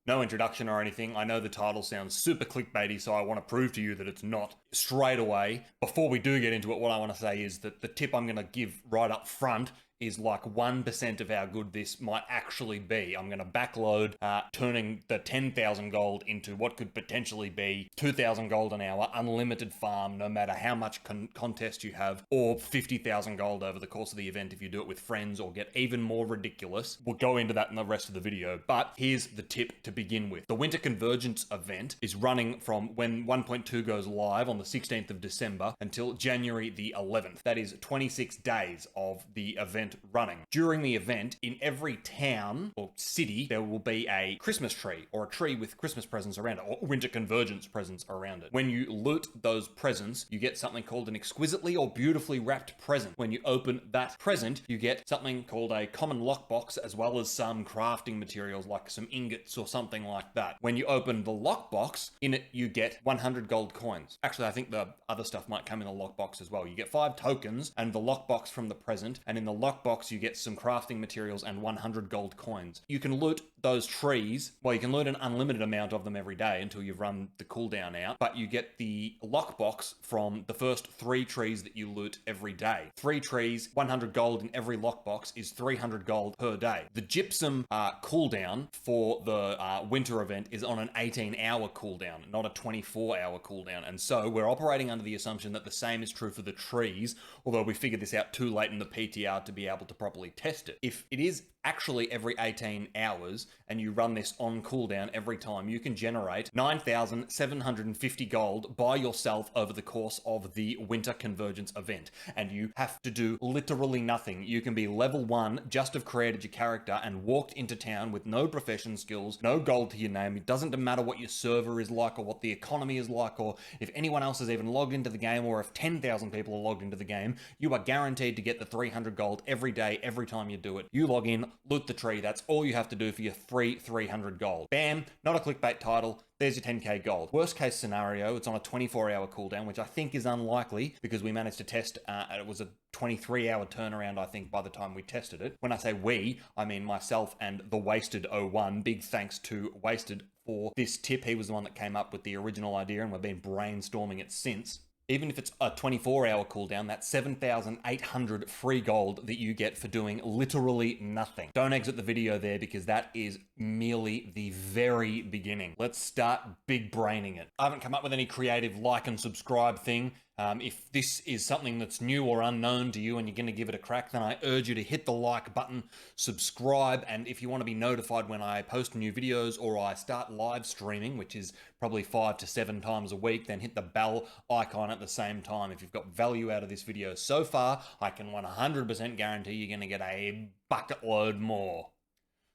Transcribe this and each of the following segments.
No introduction or anything. I know the title sounds super clickbaity, so I want to prove to you that it's not. Straight away, before we do get into it, what I want to say is that the tip I'm going to give right up front is like 1% of how good this might actually be. I'm going to backload, turning the 10,000 gold into what could potentially be 2,000 gold an hour, unlimited farm, no matter how much contest you have, or 50,000 gold over the course of the event if you do it with friends, or get even more ridiculous. We'll go into that in the rest of the video, but here's the tip to begin with. The Winter Convergence event is running from when 1.2 goes live on the 16th of December until January the 11th. That is 26 days of the event running. During the event, in every town or city, there will be a Christmas tree or a tree with Christmas presents around it, or Winter Convergence presents around it. When you loot those presents, you get something called an exquisitely or beautifully wrapped present. When you open that present, you get something called a common lockbox, as well as some crafting materials like some ingots or something like that. When you open the lockbox, in it you get 100 gold coins. Actually, I think the other stuff might come in the lockbox as well. You get 5 tokens and the lockbox from the present, and in the lockbox you get some crafting materials and 100 gold coins. You can loot those trees, well, you can loot an unlimited amount of them every day until you've run the cooldown out, but you get the lockbox from the first 3 trees that you loot every day. 3 trees, 100 gold in every lockbox is 300 gold per day. The gypsum cooldown for the winter event is on an 18-hour cooldown, not a 24-hour cooldown, and so we're operating under the assumption that the same is true for the trees, although we figured this out too late in the PTR to be able to properly test it. If it is actually every 18 hours and you run this on cooldown every time, you can generate 9,750 gold by yourself over the course of the Winter Convergence event, and you have to do literally nothing. You can be level 1, just have created your character and walked into town with no profession skills, no gold to your name. It doesn't matter what your server is like or what the economy is like or if anyone else has even logged into the game or if 10,000 people are logged into the game. You are guaranteed to get the 300 gold every day, every time you do it. You log in, loot the tree, that's all you have to do for your free 300 gold. Bam, not a clickbait title, there's your 10k gold. Worst case scenario, it's on a 24-hour cooldown, which I think is unlikely because we managed to test, it was a 23-hour turnaround, I think, by the time we tested it. When I say we, I mean myself and the Wasted01. Big thanks to Wasted for this tip. He was the one that came up with the original idea and we've been brainstorming it since. Even if it's a 24-hour cooldown, that's 7,800 free gold that you get for doing literally nothing. Don't exit the video there because that is merely the very beginning. Let's start big braining it. I haven't come up with any creative like and subscribe thing. If this is something that's new or unknown to you and you're going to give it a crack, then I urge you to hit the like button, subscribe, and if you want to be notified when I post new videos or I start live streaming, which is probably 5 to 7 times a week, then hit the bell icon at the same time. If you've got value out of this video so far, I can 100% guarantee you're going to get a bucket load more.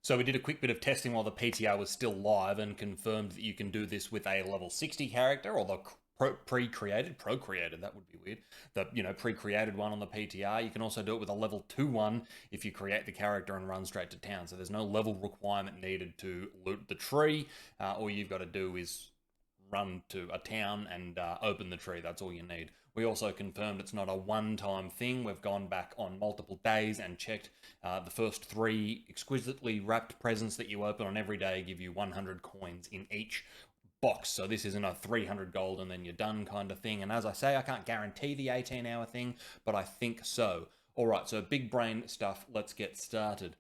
So we did a quick bit of testing while the PTR was still live and confirmed that you can do this with a level 60 character or the procreated, that would be weird. The, pre-created one on the PTR. You can also do it with a level 2 one if you create the character and run straight to town. So there's no level requirement needed to loot the tree. All you've got to do is run to a town and open the tree. That's all you need. We also confirmed it's not a one-time thing. We've gone back on multiple days and checked the first 3 exquisitely wrapped presents that you open on every day give you 100 coins in each box. So this isn't a 300 gold and then you're done kind of thing. And as I say, I can't guarantee the 18-hour thing, but I think so. All right, so big brain stuff. Let's get started.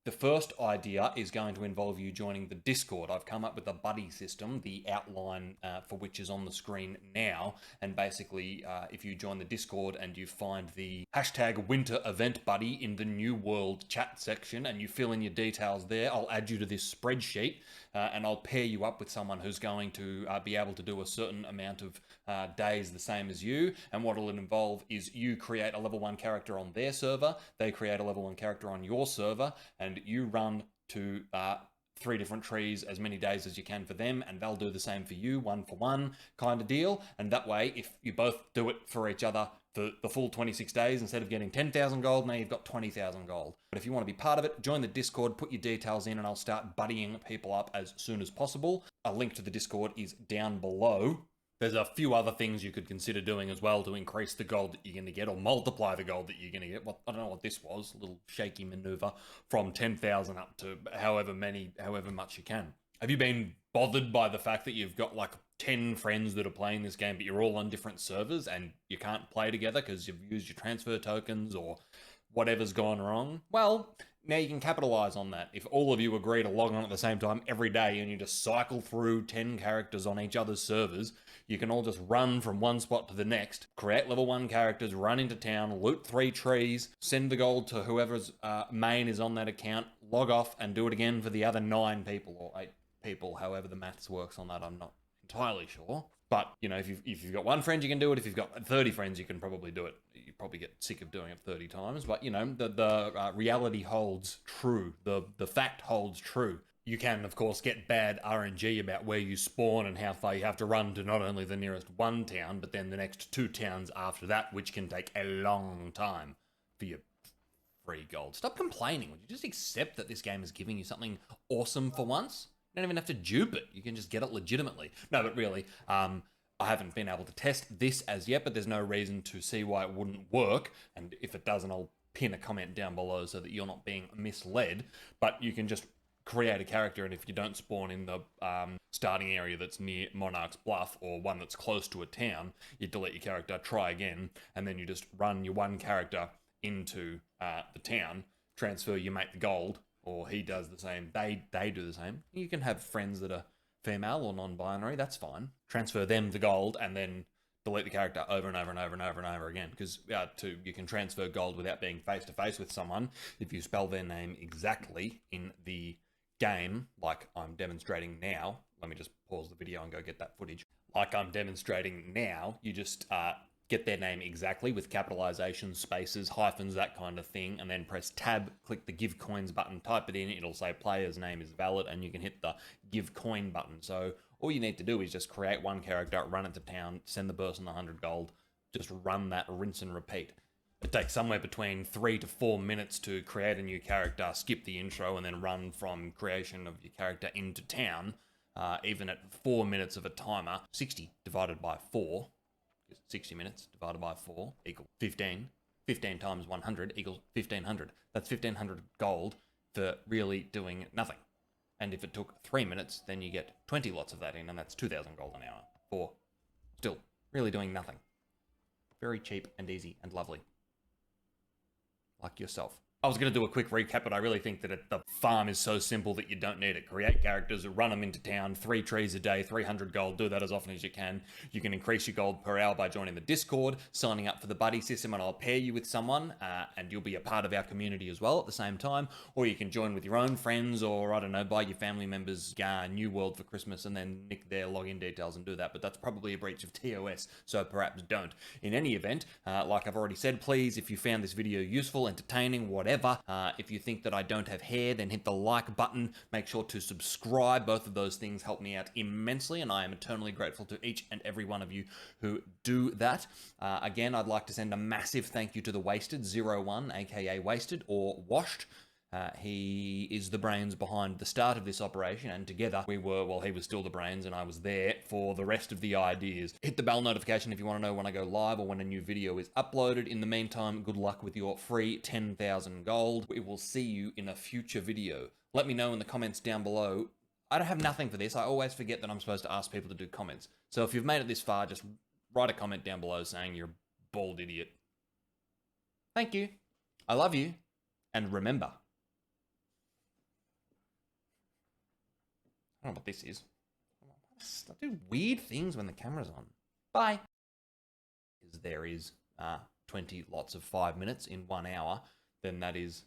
The first idea is going to involve you joining the Discord. I've come up with a buddy system, the outline for which is on the screen now. And basically, if you join the Discord and you find the hashtag winter event buddy in the new world chat section and you fill in your details there, I'll add you to this spreadsheet and I'll pair you up with someone who's going to be able to do a certain amount of days the same as you. And what it'll involve is you create a level 1 character on their server, they create a level 1 character on your server, and you run to 3 different trees as many days as you can for them, and they'll do the same for you, 1 for 1 kind of deal. And that way, if you both do it for each other for the full 26 days, instead of getting 10,000 gold, now you've got 20,000 gold. But if you want to be part of it, join the Discord, put your details in, and I'll start buddying people up as soon as possible. A link to the Discord is down below. There's a few other things you could consider doing as well to increase the gold that you're going to get or multiply the gold that you're going to get. Well, I don't know what this was, a little shaky maneuver from 10,000 up to however much you can. Have you been bothered by the fact that you've got like 10 friends that are playing this game, but you're all on different servers and you can't play together because you've used your transfer tokens or whatever's gone wrong? Well, now you can capitalize on that. If all of you agree to log on at the same time every day and you just cycle through 10 characters on each other's servers, you can all just run from one spot to the next, create level 1 characters, run into town, loot 3 trees, send the gold to whoever's main is on that account, log off and do it again for the other 9 people or 8 people, however the maths works on that, I'm not entirely sure. But, you know, if you've got 1 friend, you can do it. If you've got 30 friends, you can probably do it. You probably get sick of doing it 30 times. But, you know, the reality holds true. The fact holds true. You can, of course, get bad RNG about where you spawn and how far you have to run to not only the nearest 1 town, but then the next 2 towns after that, which can take a long time for your free gold. Stop complaining. Would you just accept that this game is giving you something awesome for once? You don't even have to dupe it. You can just get it legitimately. No, but really, I haven't been able to test this as yet, but there's no reason to see why it wouldn't work. And if it doesn't, I'll pin a comment down below so that you're not being misled. But you can just create a character, and if you don't spawn in the starting area that's near Monarch's Bluff or one that's close to a town, you delete your character, try again, and then you just run your 1 character into the town, transfer your mate the gold, or he does the same, they do the same. You can have friends that are female or non-binary, that's fine. Transfer them the gold and then delete the character over and over and over and over and over again, because you can transfer gold without being face-to-face with someone if you spell their name exactly in the game, like I'm demonstrating now. Let me just pause the video and go get that footage. Like I'm demonstrating now, you just get their name exactly with capitalization, spaces, hyphens, that kind of thing, and then press tab, click the give coins button, type it in, it'll say player's name is valid, and you can hit the give coin button. So all you need to do is just create 1 character, run it to town, send the person 100 gold, just run that, rinse and repeat. It takes somewhere between 3 to 4 minutes to create a new character, skip the intro, and then run from creation of your character into town. Even at 4 minutes of a timer, 60 divided by 4, 60 minutes divided by 4 equals 15. 15 times 100 equals 1500. That's 1500 gold for really doing nothing. And if it took 3 minutes, then you get 20 lots of that in, and that's 2000 gold an hour for still really doing nothing. Very cheap and easy and lovely. Like yourself. I was going to do a quick recap, but I really think that the farm is so simple that you don't need it. Create characters, run them into town, 3 trees a day, 300 gold, do that as often as you can. You can increase your gold per hour by joining the Discord, signing up for the buddy system, and I'll pair you with someone, and you'll be a part of our community as well at the same time. Or you can join with your own friends, or I don't know, buy your family members New World for Christmas and then nick their login details and do that. But that's probably a breach of TOS, so perhaps don't. In any event, like I've already said, please, if you found this video useful, entertaining, whatever, if you think that I don't have hair, then hit the like button. Make sure to subscribe. Both of those things help me out immensely, and I am eternally grateful to each and every one of you who do that. Again, I'd like to send a massive thank you to the Wasted 01, aka Wasted or Washed. He is the brains behind the start of this operation, and together we were, well, he was still the brains and I was there for the rest of the ideas. Hit the bell notification if you want to know when I go live or when a new video is uploaded. In the meantime, good luck with your free 10,000 gold. We will see you in a future video. Let me know in the comments down below. I don't have nothing for this. I always forget that I'm supposed to ask people to do comments. So if you've made it this far, just write a comment down below saying you're a bald idiot. Thank you. I love you. And remember, I don't know what this is. I do weird things when the camera's on. Bye. There is 20 lots of 5 minutes in 1 hour, then that is